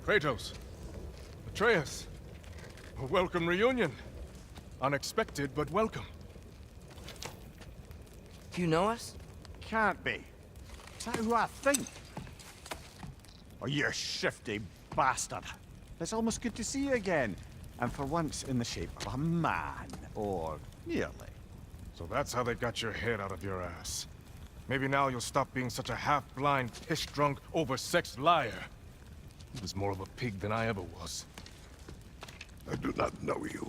Kratos. Atreus. A welcome reunion. Unexpected, but welcome. Do you know us? Can't be. Is that who I think? Oh, you shifty bastard. It's almost good to see you again. And for once in the shape of a man. Or nearly. So that's how they got your head out of your ass. Maybe now you'll stop being such a half-blind, piss-drunk, oversexed liar. He was more of a pig than I ever was. I do not know you.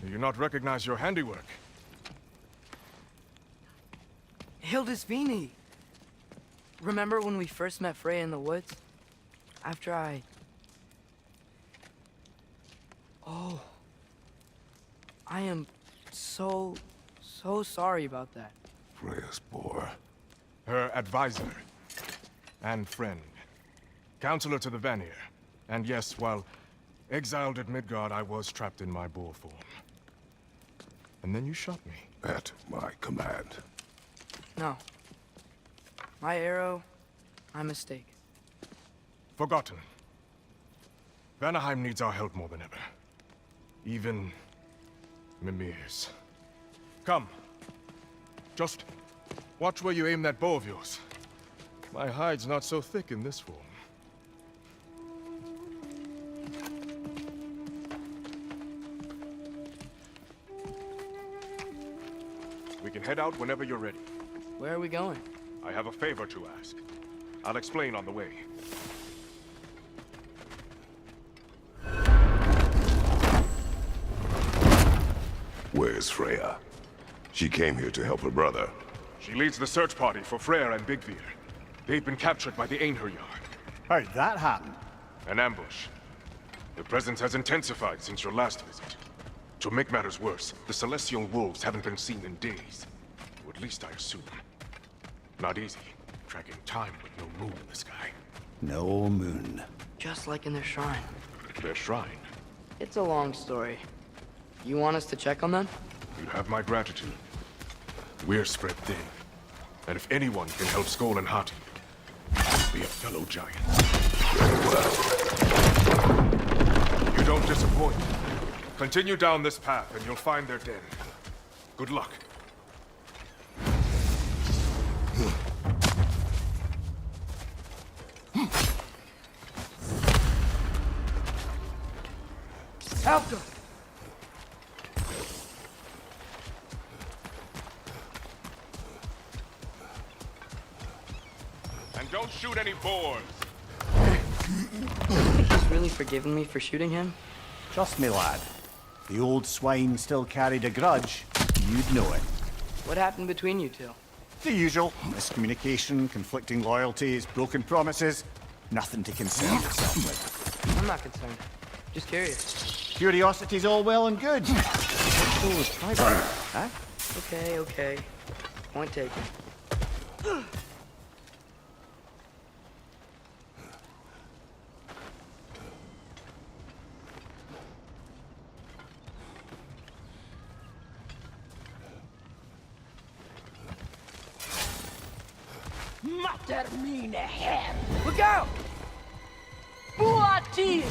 Do you not recognize your handiwork? Hildisvini! Remember when we first met Freya in the woods? After I... Oh... I am so sorry about that. Freya's boar. Her advisor. And friend. Counselor to the Vanir. And yes, while exiled at Midgard, I was trapped in my boar form. And then you shot me. At my command. No. My arrow, my mistake. Forgotten. Vanaheim needs our help more than ever. Even... Mimir's. Come. Just watch where you aim that bow of yours. My hide's not so thick in this form. We can head out whenever you're ready. Where are we going? I have a favor to ask. I'll explain on the way. Where's Freya? She came here to help her brother. She leads the search party for Freyr and Bigvir. They've been captured by the Einherjar. How'd that happen? An ambush. The presence has intensified since your last visit. To make matters worse, the Celestial Wolves haven't been seen in days. Or at least I assume. Not easy, tracking time with no moon in the sky. No moon. Just like in their shrine. Their shrine. It's a long story. You want us to check on them? You have my gratitude. We're spread thin. And if anyone can help Skoll and Hati, be a fellow giant. Very well. You don't disappoint. Continue down this path and you'll find their den. Good luck. Help them! And don't shoot any boars. He's really forgiven me for shooting him? Trust me, lad. If the old swine still carried a grudge, you'd know it. What happened between you two? The usual. Miscommunication, conflicting loyalties, broken promises. Nothing to concern yourself with. I'm not concerned. Just curious. Curiosity's all well and good. So is private, huh? Okay. Point taken. Termine her. Look out! Buati!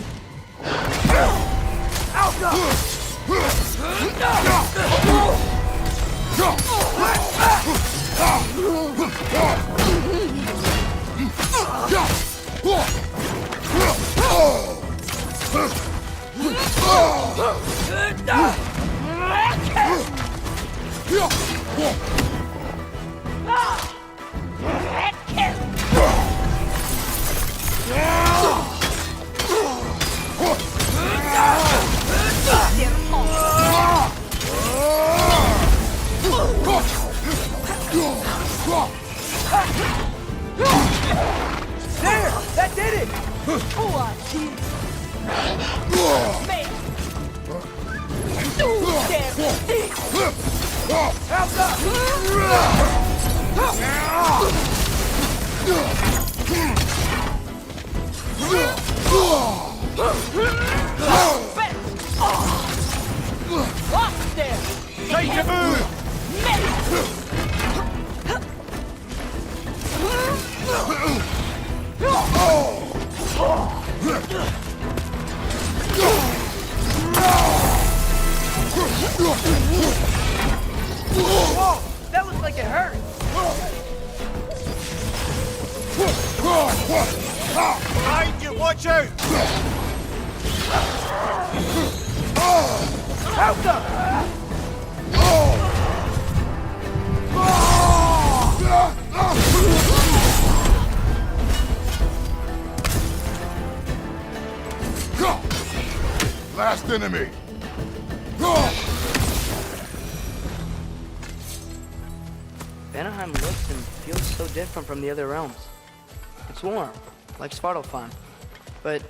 There! That did it! Buati! Make! Do their thing! Help up! Up there! Take your move! Make! That looks like it hurt. Behind you, watch out! Help them! Last enemy! Vanaheim looks and feels so different from the other realms. It's warm, like Svartalfheim, but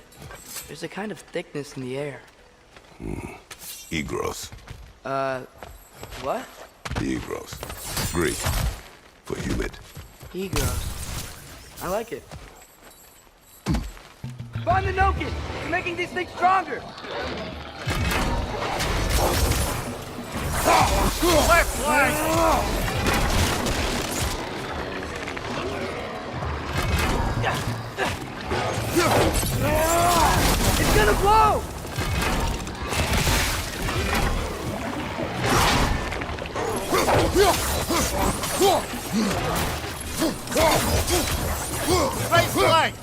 there's a kind of thickness in the air. Egros. What? Egros. Greek. For humid. Egros. I like it. Find the Nokin! You're making these things stronger! Left flank! It's gonna blow! Right flank!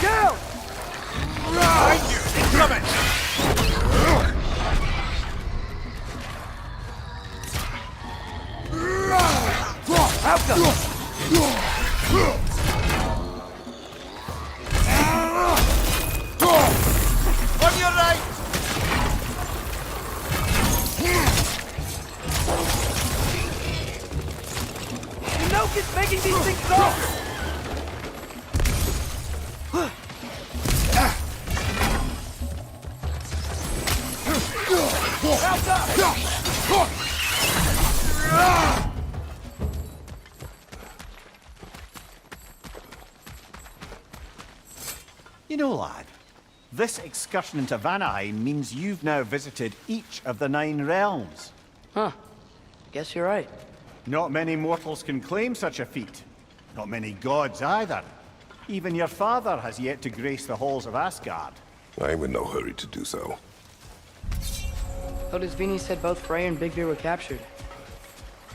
Down! Behind you! Incoming! Help them! On your right! The Nokin's making these things stronger! You know, lad, this excursion into Vanaheim means you've now visited each of the 9 realms. Huh. Guess you're right. Not many mortals can claim such a feat. Not many gods either. Even your father has yet to grace the halls of Asgard. I'm in no hurry to do so. Hildisvini said both Frey and Big Bear were captured.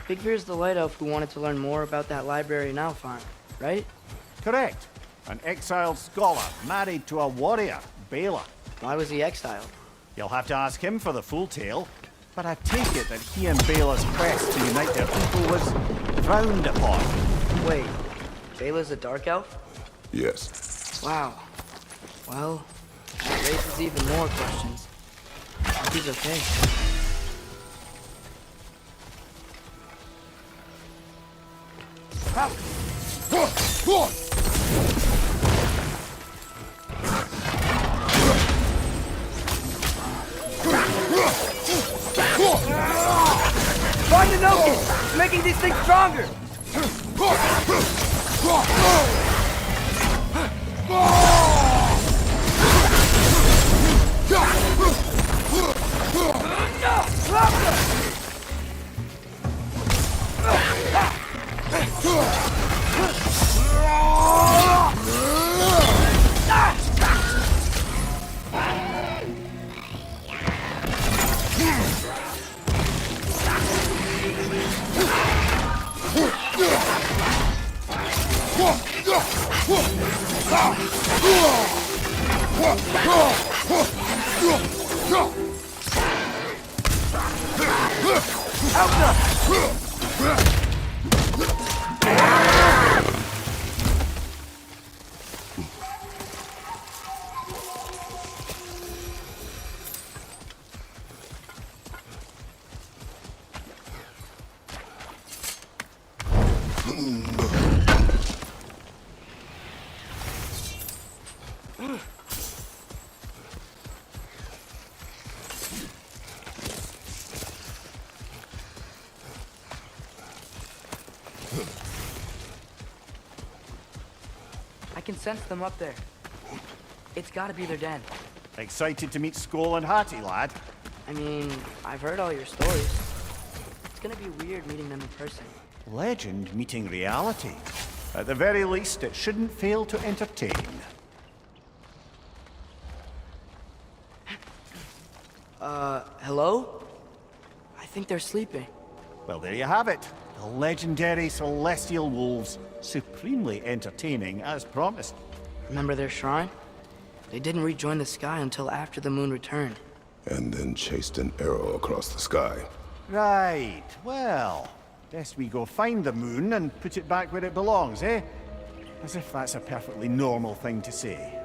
Big Bear's the light elf who wanted to learn more about that library in Alfheim, right? Correct. An exiled scholar married to a warrior, Bela. Why was he exiled? You'll have to ask him for the full tale, but I take it that he and Bela's quest to unite their people was frowned upon. Wait, Bela's a dark elf? Yes. Wow. Well, that raises even more questions. I hope he's okay. Find the Nokin! It's making these things stronger! I can sense them up there. It's gotta be their den. Excited to meet Skoll and Hattie, lad? I mean, I've heard all your stories. It's gonna be weird meeting them in person. Legend meeting reality. At the very least, it shouldn't fail to entertain. Hello? I think they're sleeping. Well, there you have it. The legendary celestial wolves. Supremely entertaining, as promised. Remember their shrine? They didn't rejoin the sky until after the moon returned. And then chased an arrow across the sky. Right, well, best we go find the moon and put it back where it belongs, eh? As if that's a perfectly normal thing to say.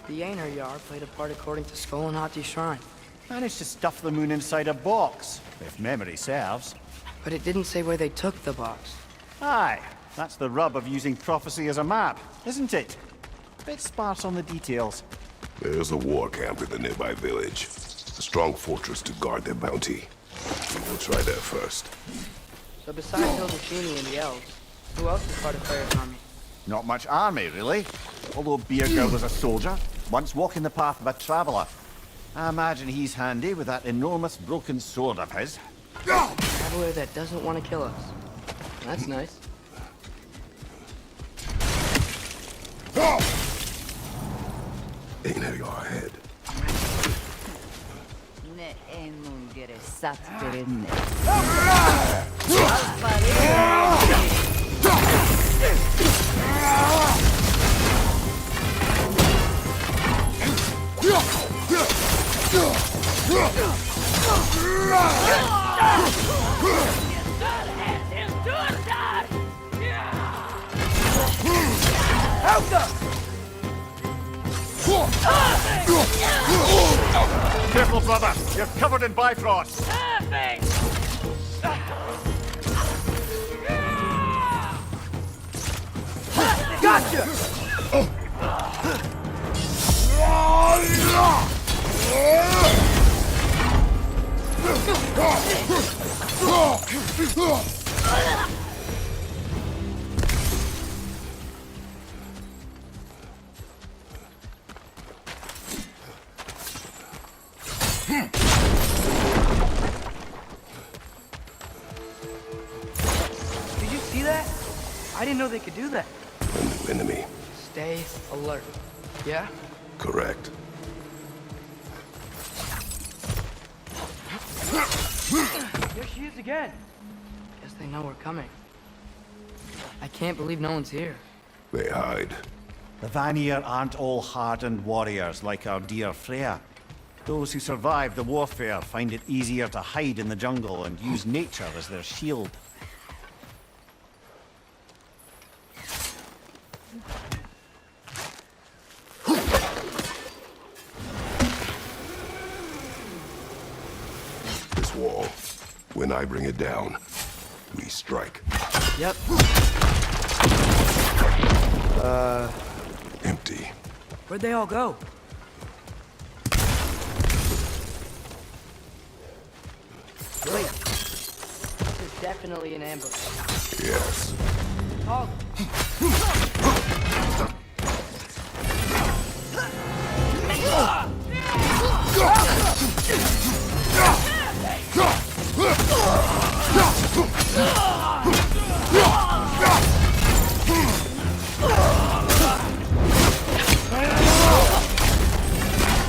The Einherjar played a part according to Skull and Hati's shrine. Managed to stuff the moon inside a box, if memory serves. But it didn't say where they took the box. Aye, that's the rub of using prophecy as a map, isn't it? Bit sparse on the details. There's a war camp in the nearby village. A strong fortress to guard their bounty. We'll try that first. So besides Hildisvini and the elves, who else is part of Freya's army? Not much army, really. Although Beergirl was a soldier, once walking the path of a traveler. I imagine he's handy with that enormous broken sword of his. A traveler that doesn't want to kill us. That's nice. Einherjar ahead. Ne emun gere satterine. Careful, brother! You're covered in Bifrost! Gotcha! Did you see that? I didn't know they could do that. A new enemy. Stay alert. Yeah? Correct. There she is again. Guess they know we're coming. I can't believe no one's here. They hide. The Vanir aren't all hardened warriors like our dear Freya. Those who survive the warfare find it easier to hide in the jungle and use nature as their shield. This wall. When I bring it down, we strike. Yep. Empty. Where'd they all go? Wait. This is definitely an ambush. Yes. Oh,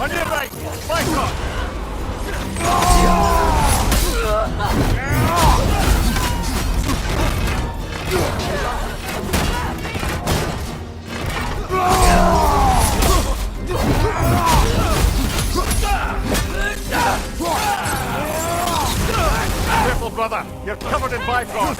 On your right! Bifrost! Careful, brother! You're covered in Bifrost!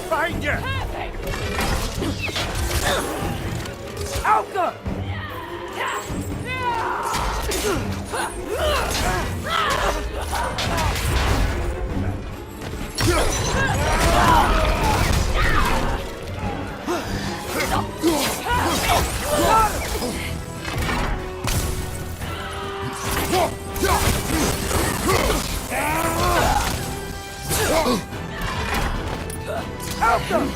Behind you! Alka! Help them!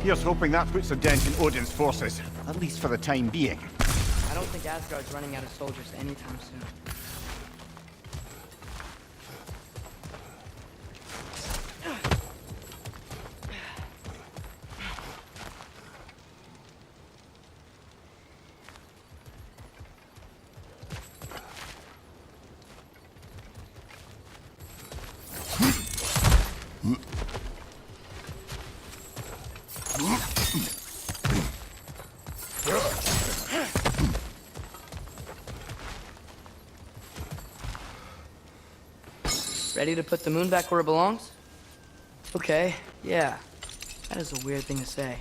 Here's hoping that puts a dent in Odin's forces, at least for the time being. I don't think Asgard's running out of soldiers anytime soon. Ready to put the moon back where it belongs? Okay, yeah. That is a weird thing to say.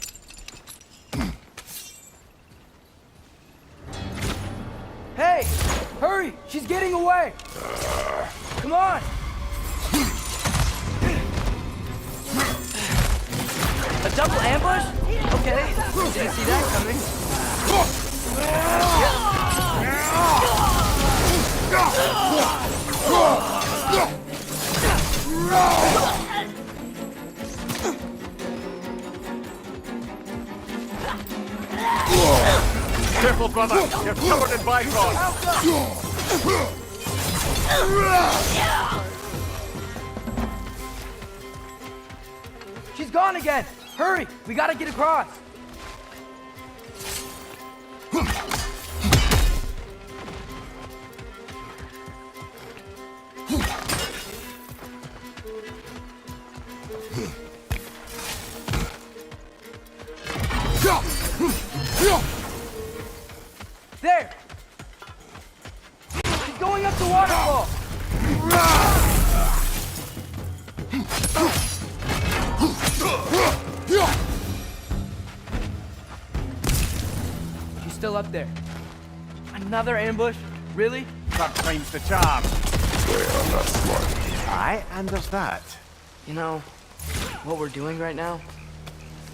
Hey! Hurry! She's getting away! Come on! A double ambush? Okay, didn't see that coming. Careful, brother! You're covered in bifrost! She's gone again! Hurry! We gotta get across! There! She's going up the waterfall! She's still up there. Another ambush? Really? That time's the charm. They are not smart. Aye, and there's that. You know, what we're doing right now,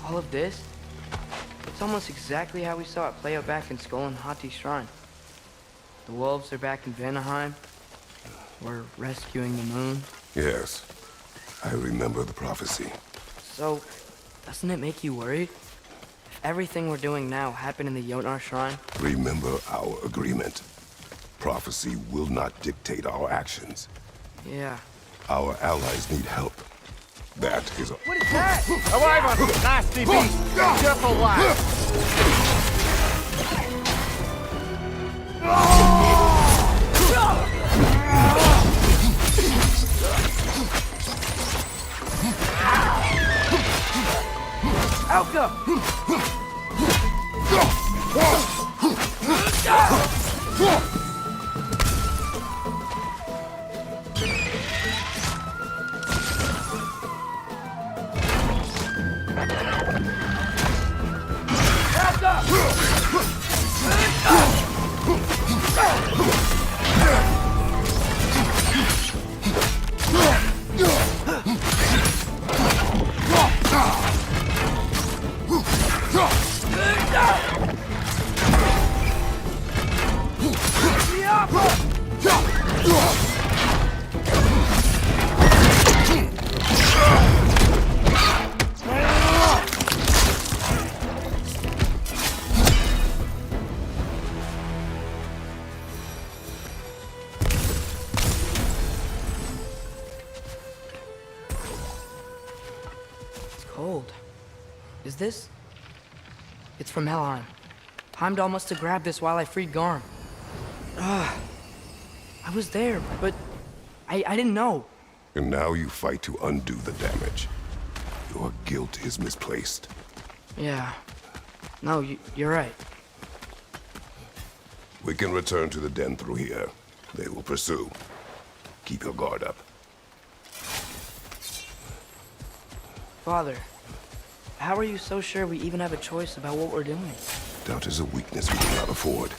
all of this, it's almost exactly how we saw it play out back in Skull and Hati's shrine. The wolves are back in Vanaheim. We're rescuing the moon. Yes. I remember the prophecy. So, doesn't it make you worried? If everything we're doing now happened in the Jotnar shrine? Remember our agreement. Prophecy will not dictate our actions. Yeah. Our allies need help. That is a... What is that? A wyvern! Nasty beast! Careful, lad! Alka! Cold. Is this? It's from Helheim. Heimdall must have grabbed this while I freed Garm. I was there, but I didn't know. And now you fight to undo the damage. Your guilt is misplaced. Yeah. No, you're right. We can return to the den through here. They will pursue. Keep your guard up. Father, how are you so sure we even have a choice about what we're doing? Doubt is a weakness we cannot afford.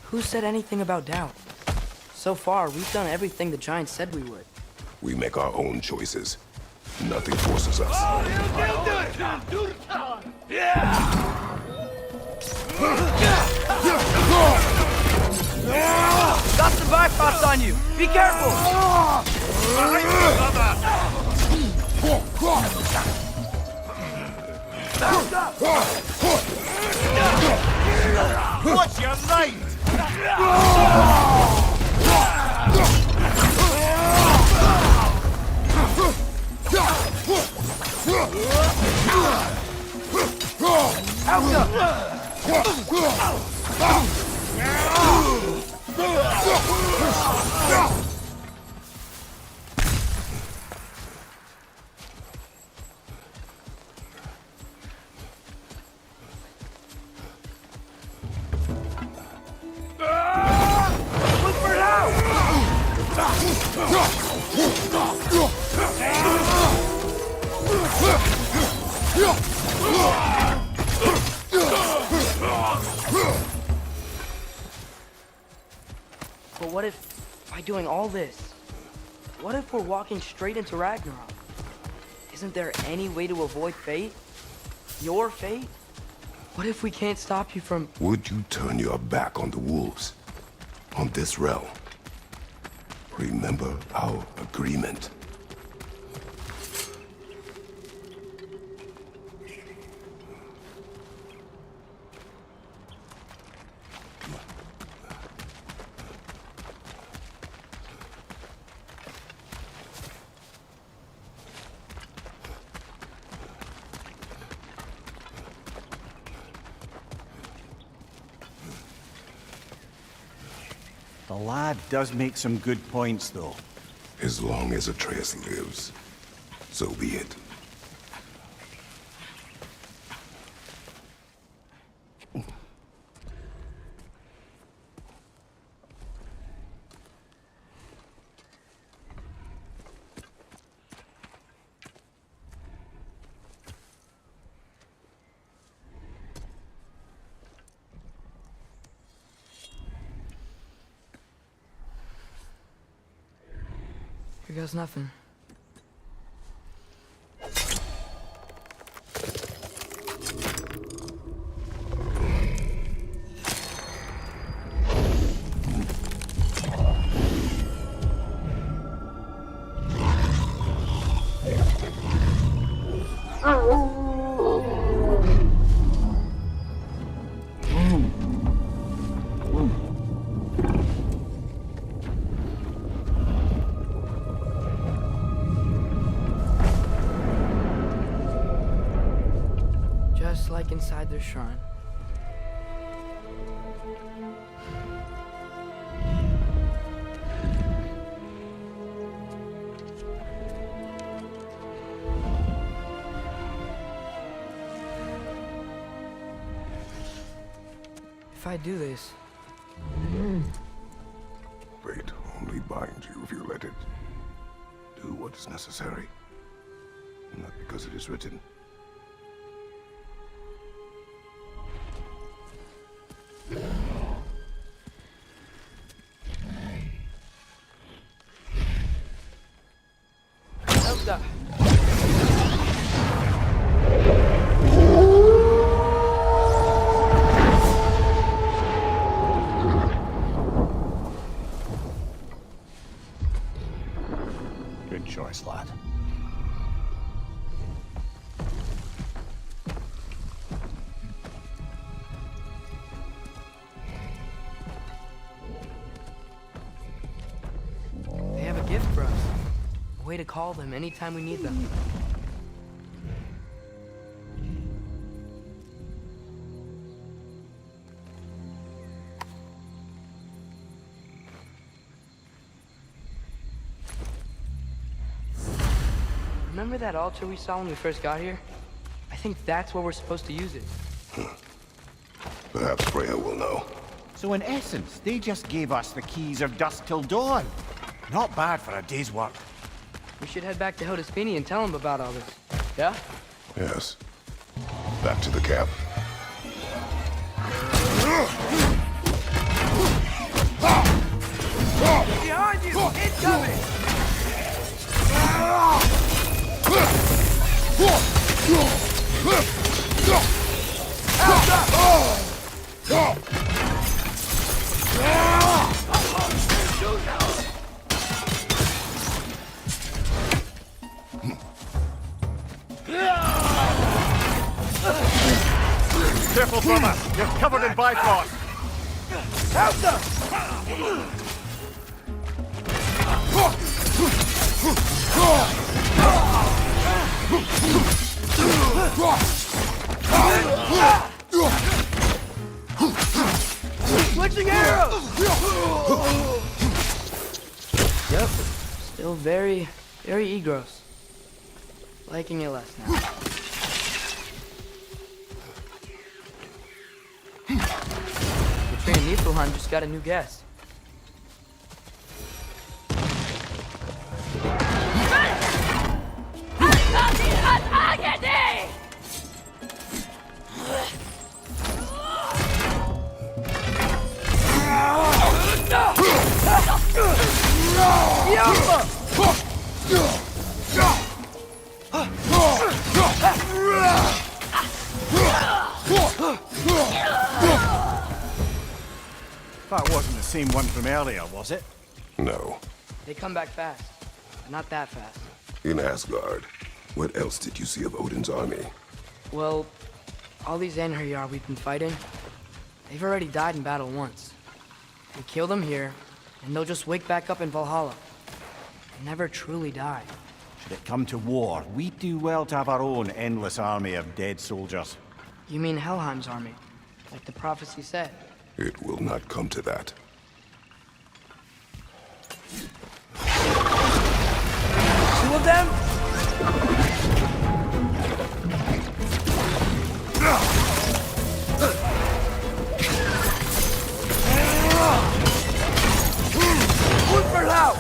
Who said anything about doubt? So far, we've done everything the Giants said we would. We make our own choices. Nothing forces us. Got some Bifrost on you! Be careful! What's your right? But what if, by doing all this, what if we're walking straight into Ragnarok? Isn't there any way to avoid fate? Your fate? What if we can't stop you from... Would you turn your back on the wolves? On this realm? Remember our agreement. The lad does make some good points, though. As long as Atreus lives, so be it. Here goes nothing. Just like inside their shrine. If I do this, Fate only binds you if you let it. Do what is necessary. Not because it is written. Hilda. Good choice, lad. They have a gift for us. A way to call them anytime we need them. Remember that altar we saw when we first got here? I think that's where we're supposed to use it. Perhaps Freya will know. So in essence, they just gave us the keys of dusk till dawn. Not bad for a day's work. We should head back to Hildisvini and tell him about all this. Yeah? Yes. Back to the camp. Behind you! Incoming! Careful, brother! You're covered in bifrost! Help them! Switching arrows! Yep. Still very egros. Liking it less now. The train in Niflheim just got a new guest. That wasn't the same one from earlier, was it? No. They come back fast, but not that fast. In Asgard, what else did you see of Odin's army? Well, all these Einherjar we've been fighting, they've already died in battle once. We kill them here, and they'll just wake back up in Valhalla. They never truly die. Should it come to war, we'd do well to have our own endless army of dead soldiers. You mean Helheim's army, like the prophecy said? It will not come to that. Two of them? Unverlaub!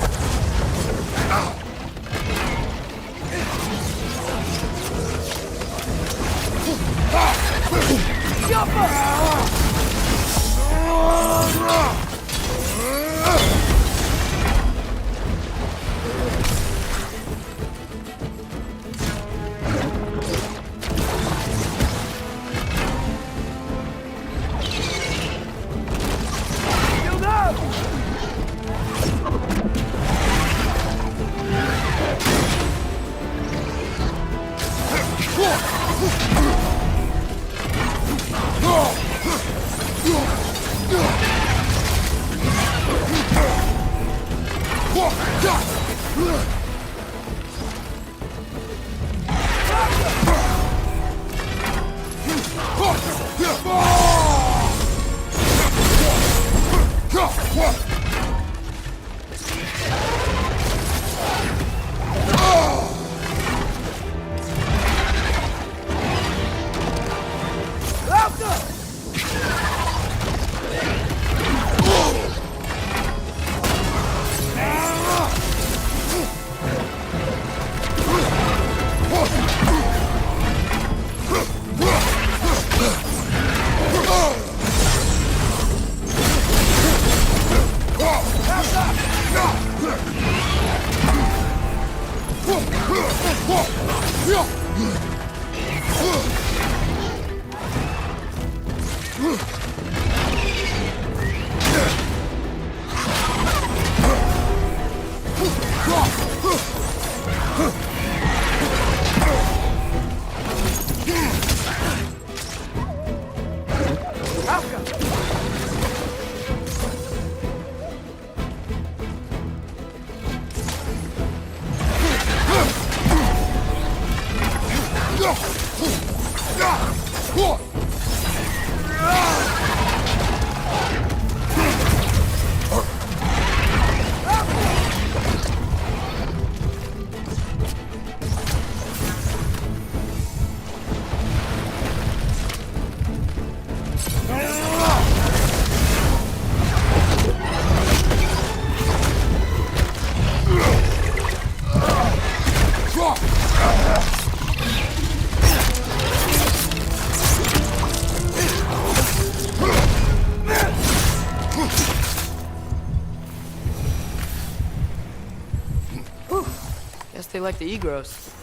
like the Egros.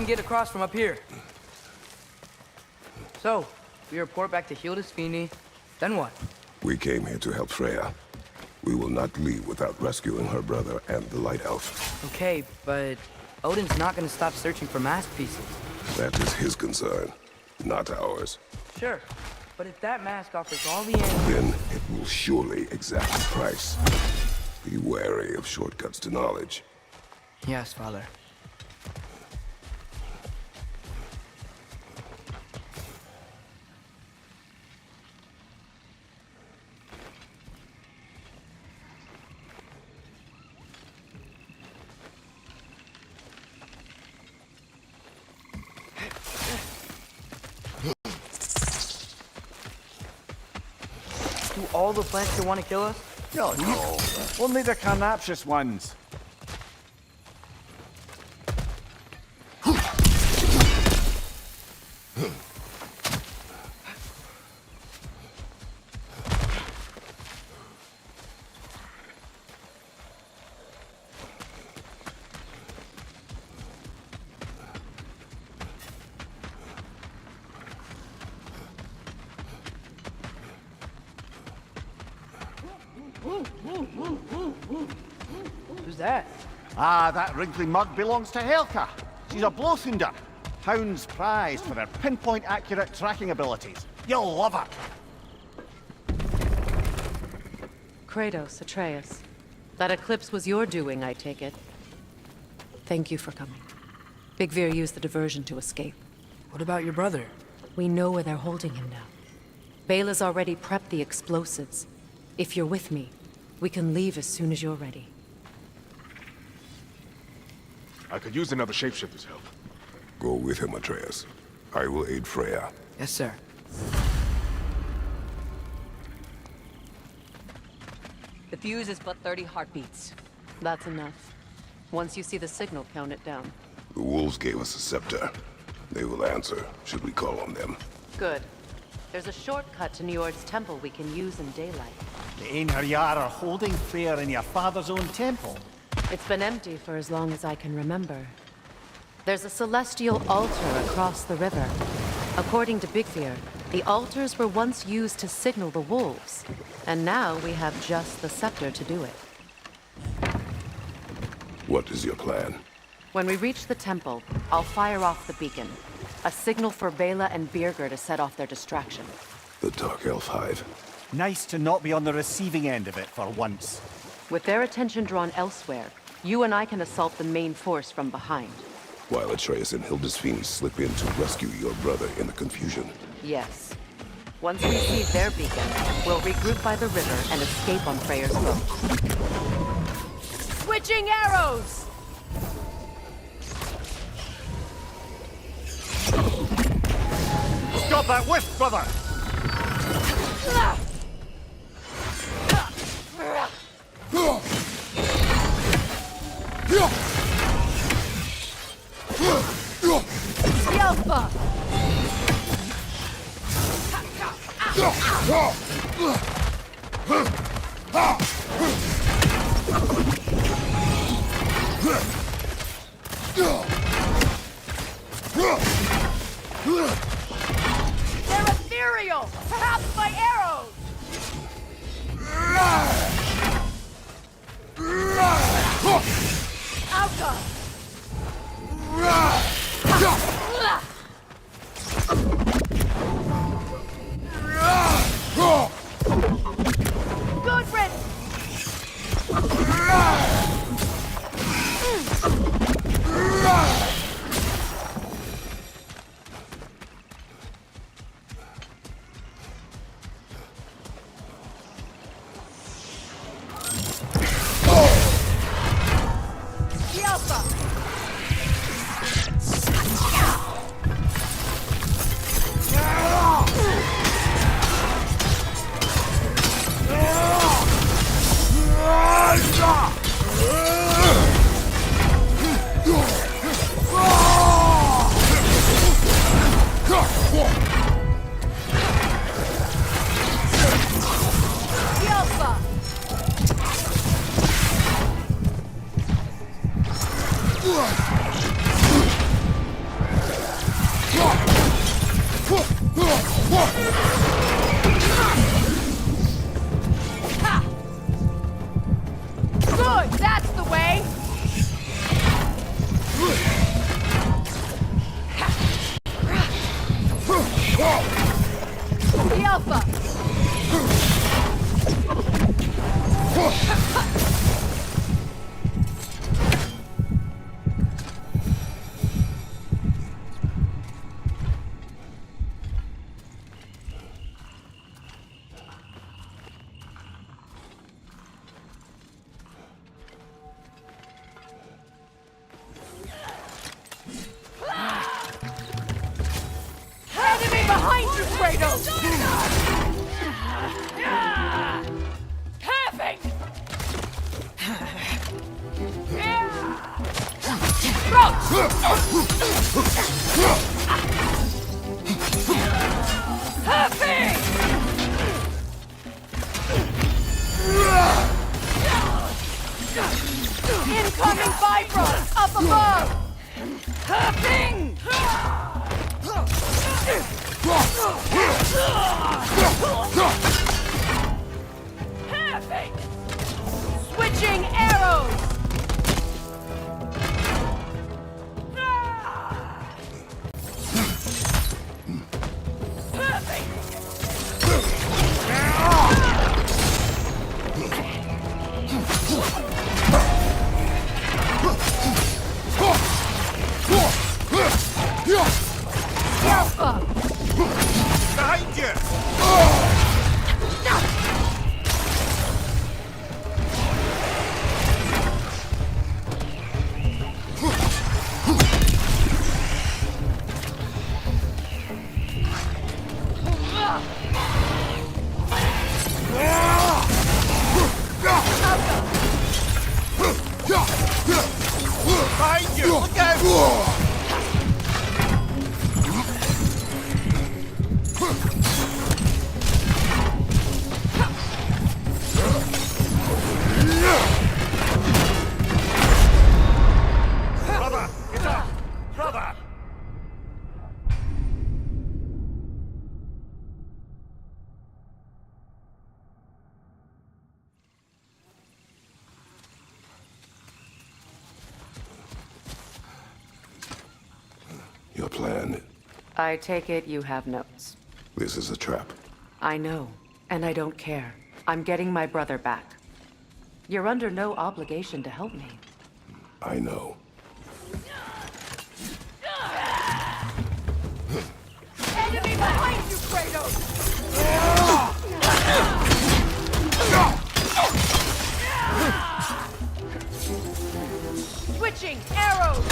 Get across from up here. So, we report back to Hildisvini, then what? We came here to help Freya. We will not leave without rescuing her brother and the Light Elf. Okay, but Odin's not gonna stop searching for masterpieces. That is his concern, not ours. Sure, but if that mask offers all the answers... Then it will surely exact a price. Be wary of shortcuts to knowledge. Yes, Father. Do all the plants that want to kill us? No, no. Only the carnivorous ones. Who's that? Ah, that wrinkly mug belongs to Helka. She's a blowthunder. Hounds prized for their pinpoint accurate tracking abilities. You'll love her. Kratos, Atreus. That eclipse was your doing, I take it. Thank you for coming. Big Veer used the diversion to escape. What about your brother? We know where they're holding him now. Bela's already prepped the explosives. If you're with me, we can leave as soon as you're ready. I could use another shapeshifter's help. Go with him, Atreus. I will aid Freya. Yes, sir. The fuse is but 30 heartbeats. That's enough. Once you see the signal, count it down. The wolves gave us a scepter. They will answer, should we call on them. Good. There's a shortcut to Njord's temple we can use in daylight. The Einherjar are holding Freyr in your father's own temple. It's been empty for as long as I can remember. There's a celestial altar across the river. According to Big Veer, the altars were once used to signal the wolves, and now we have just the scepter to do it. What is your plan? When we reach the temple, I'll fire off the beacon. A signal for Bela and Birgir to set off their distraction. The Dark Elf Hive. Nice to not be on the receiving end of it for once. With their attention drawn elsewhere, you and I can assault the main force from behind. While Atreus and Hildisvini slip in to rescue your brother in the confusion. Yes. Once we see their beacon, we'll regroup by the river and escape on Freyr's boat. Switching arrows! Stop that whiff, brother! Yelpa! They're ethereal! Perhaps my arrows! Alka! Good riddance! Incoming Bifrost up above! Huffing! Perfect! Switching arrows! Behind you! Behind you! Look out! Brother! Get up! Brother! Your plan. I take it you have notes. This is a trap. I know, and I don't care. I'm getting my brother back. You're under no obligation to help me. I know. Enemy behind you, Kratos! Switching arrows!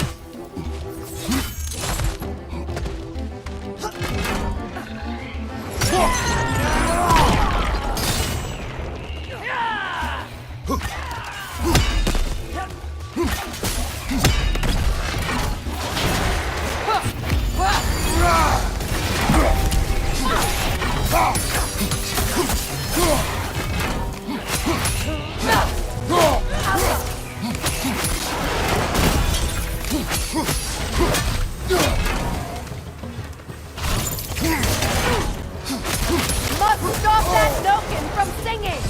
Must stop that Noken from singing!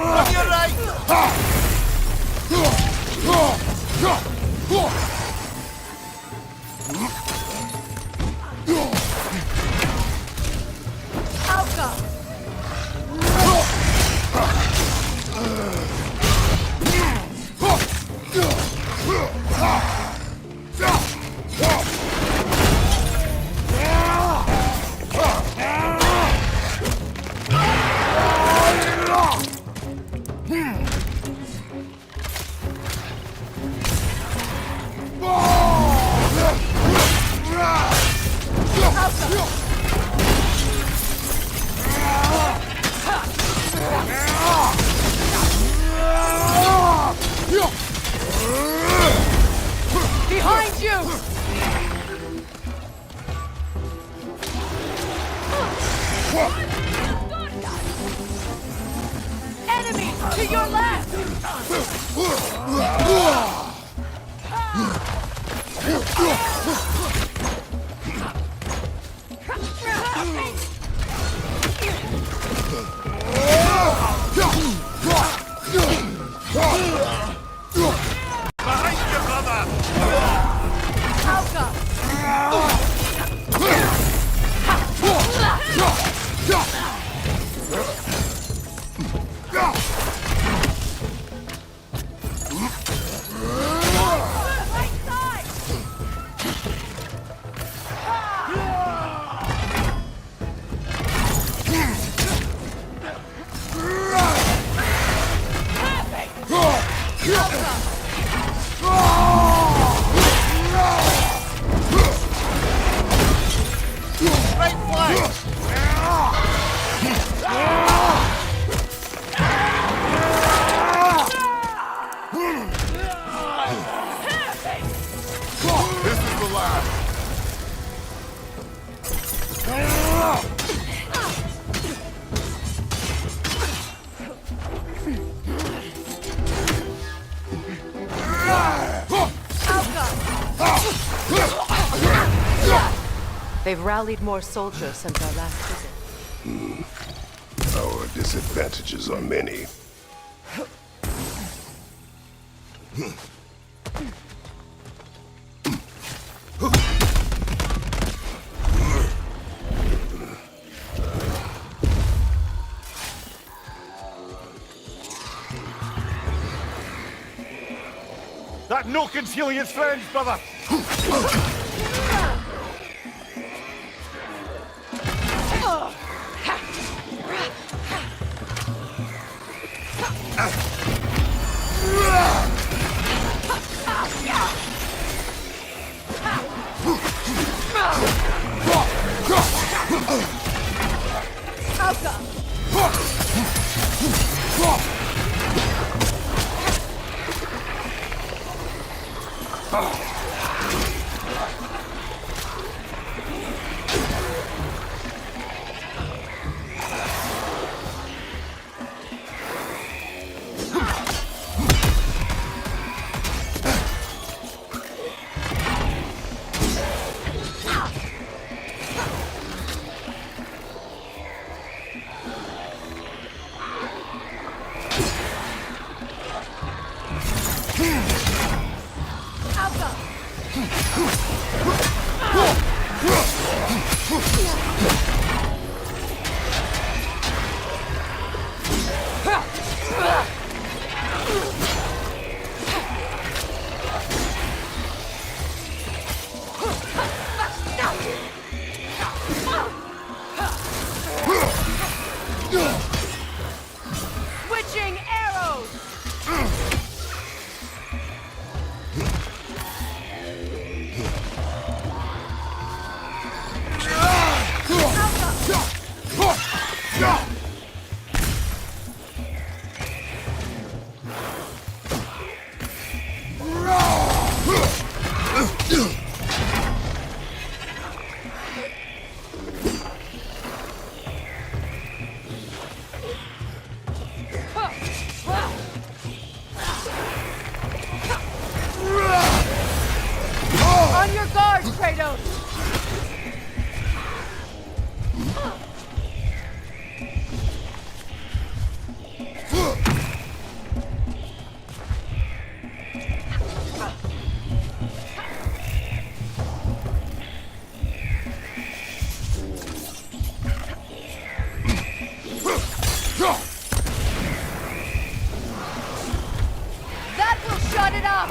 On your right! Alka! Behind you! Enemy to your left! Behind you, brother! Alka! They've rallied more soldiers since our last visit. Our disadvantages are many. That Nokin's healing his friends, brother! Switching arrows! On your guard, Kratos! That will shut it up!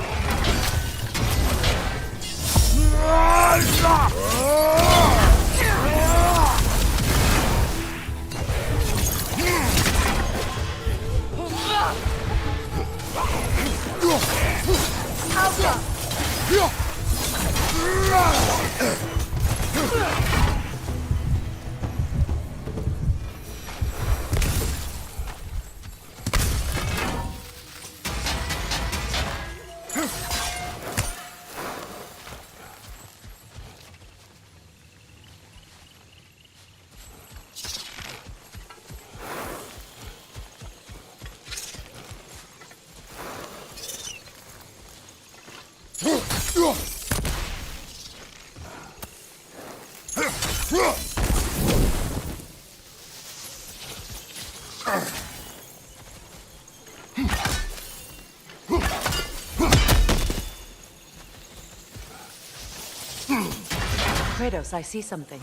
Kratos, I see something.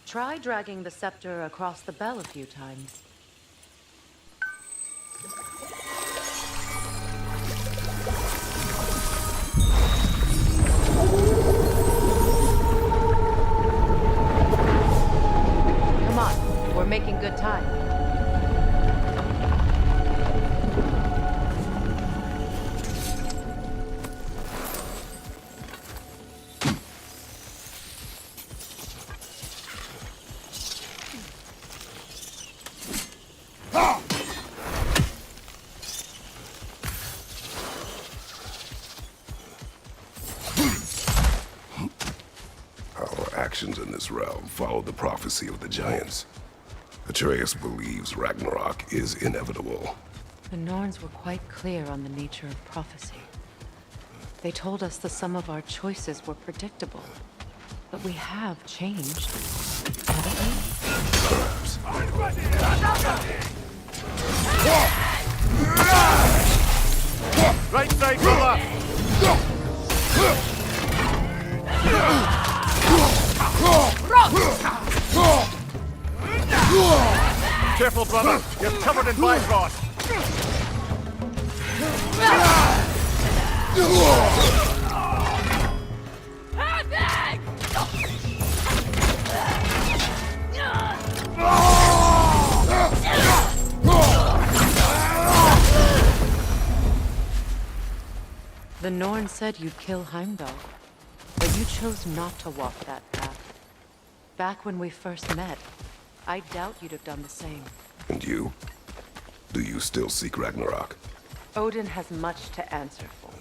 Try dragging the scepter across the bell a few times. Come on, we're making good time. Our actions in this realm follow the prophecy of the giants. Atreus believes Ragnarok is inevitable. The Norns were quite clear on the nature of prophecy. They told us the sum of our choices were predictable. But we have changed, haven't we? Perhaps. Right side, brother! Careful, brother! You're covered in Bifrost! The Norn said you'd kill Heimdall, but you chose not to walk that path. Back when we first met, I doubt you'd have done the same. And you? Do you still seek Ragnarok? Odin has much to answer for.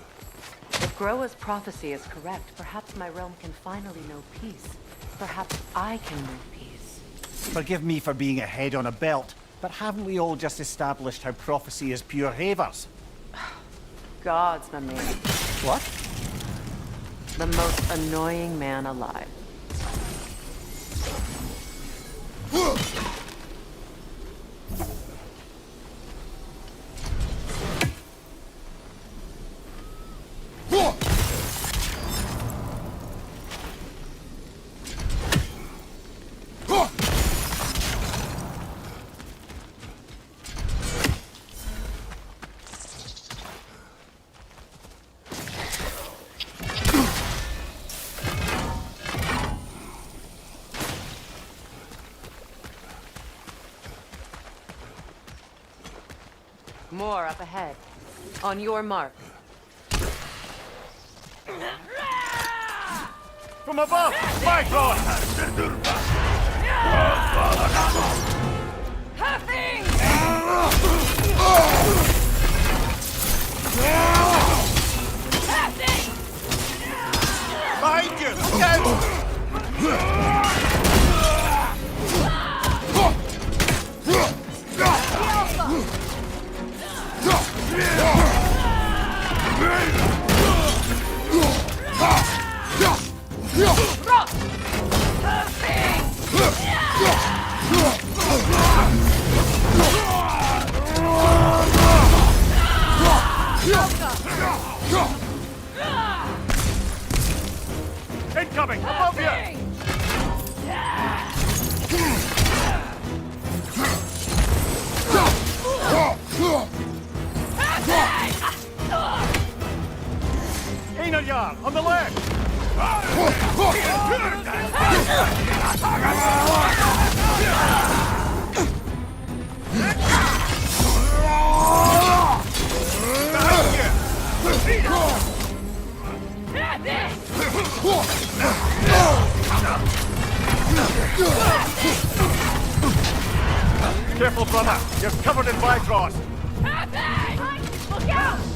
If Groa's prophecy is correct, perhaps my realm can finally know peace. Perhaps I can know peace. Forgive me for being a head on a belt, but haven't we all just established how prophecy is pure havers? Gods, my man. What? The most annoying man alive. More up ahead. On your mark. From above! Bifrost! Behind you! Look out! Incoming! Above you! Einarjar, on the left! Careful, brother! You're covered in Bifrost! Look out!